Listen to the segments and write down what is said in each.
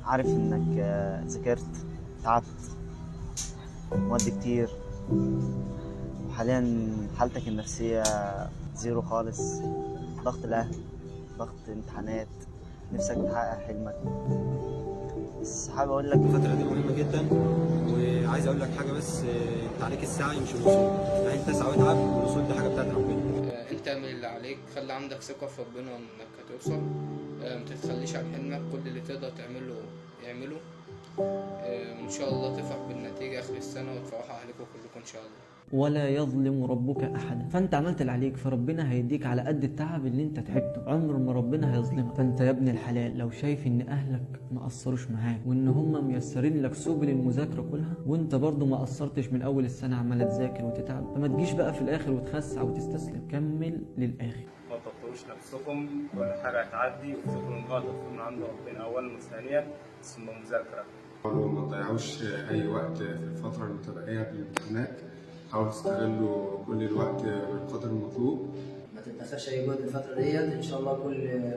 عارف انك ذاكرت، تعبت، مواد كتير، وحاليا حالتك النفسية زيرو خالص. ضغط الأهل، ضغط امتحانات، نفسك تحقق حلمك. بس حابب أقول لك الفترة دي مهمة جدا، وعايز أقول لك حاجة بس. أنت عليك السعي مش الوصول، يعني أنت اسعى واتعب، والوصول دي حاجة بتاعت ربنا. انت اعمل اللي عليك، خلي عندك ثقة في ربنا انك هتوصل. متتخليش عن حلمك، كل اللي تقدر تعمله اعمله. وان شاء الله تفرح بالنتيجة اخر السنة وتفرحوا اهلكم كلكم ان شاء الله. ولا يظلم ربك احدا، فانت عملت اللي عليك، فربنا هيديك على قد التعب اللي انت تعبته. عمر ما ربنا هيظلمك. فانت يا ابن الحلال لو شايف ان اهلك ما قصروش معاك، وان هم ميسرين لك سبل المذاكره كلها، وانت برضو ما قصرتش من اول السنه عمال تذاكر وتتعب، فما تجيش بقى في الاخر وتخسع وتستسلم. كمل للاخر. ما تبطلوش نفسكم، كل حاجة هتعدي، وافتكروا إن الغلط من عند ربنا أولا وثانيا ثم مذاكرة. ما تضيعوش أي وقت في الفترة المتبقية قبل الامتحانات. حاولوا تستغلوا كل الوقت بالقدر المطلوب. ما تتنساش اي جهد الفتره ديت. ان شاء الله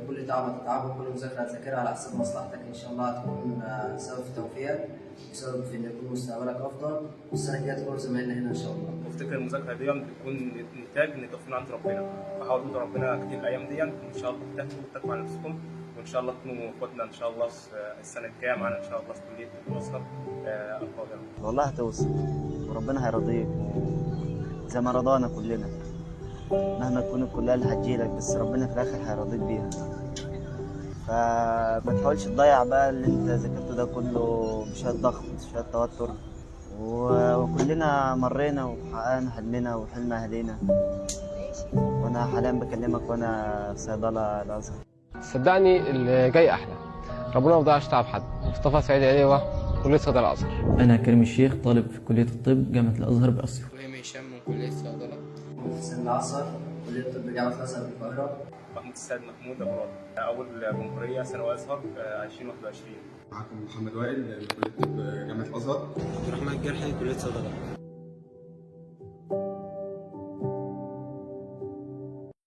كل تعب هتتعبه، كل مذاكره هتذاكرها على حسب مصلحتك. ان شاء الله هتكون سبب في توفيقك، وسبب في ان يكون مستقبلك افضل، والسنه الجايه تكون زمايلنا هنا ان شاء الله. وافتكر المذاكرة دي بتكون نتاج إن توفيق من عند ربنا، فحاولوا تدعوا ربنا كتير الأيام دي، وإن شاء الله تتقوا على نفسكم، وإن شاء الله تكونوا قدنا إن شاء الله السنة الجاية معانا إن شاء الله في كلية الوسط القادمة. والله هتوصل وربنا هيرضيك زي ما رضانا كلنا. مهما تكون الكلية اللي هتجيلك، بس ربنا في الآخر هيرضيك بيها. فما تحاولش تضيع بقى اللي انت ذاكرته ده كله بشوية ضغط، شوية توتر. وكلنا مرينا وحققنا حلمنا وحلم أهالينا. وأنا حاليا بكلمك وأنا في صيدلة الأزهر. صدقني اللي جاي احلى. ربنا ما يضيعش تعب حد. مصطفى سعيد عليوة، كلية صيدلة الازهر. انا كريم الشيخ، طالب في كليه الطب جامعه الازهر باسيوط. وهيم هشام من كلية صيدلة. في سن العصر، كليه الطب جامعه الازهر بالقاهره. محمود السيد محمود أبو راضي، أول جمهورية ثانوي أزهر 2021. معاكم محمد وائل من كلية الطب جامعة الأزهر. عبد الرحمن الجرحي، كلية صيدلة.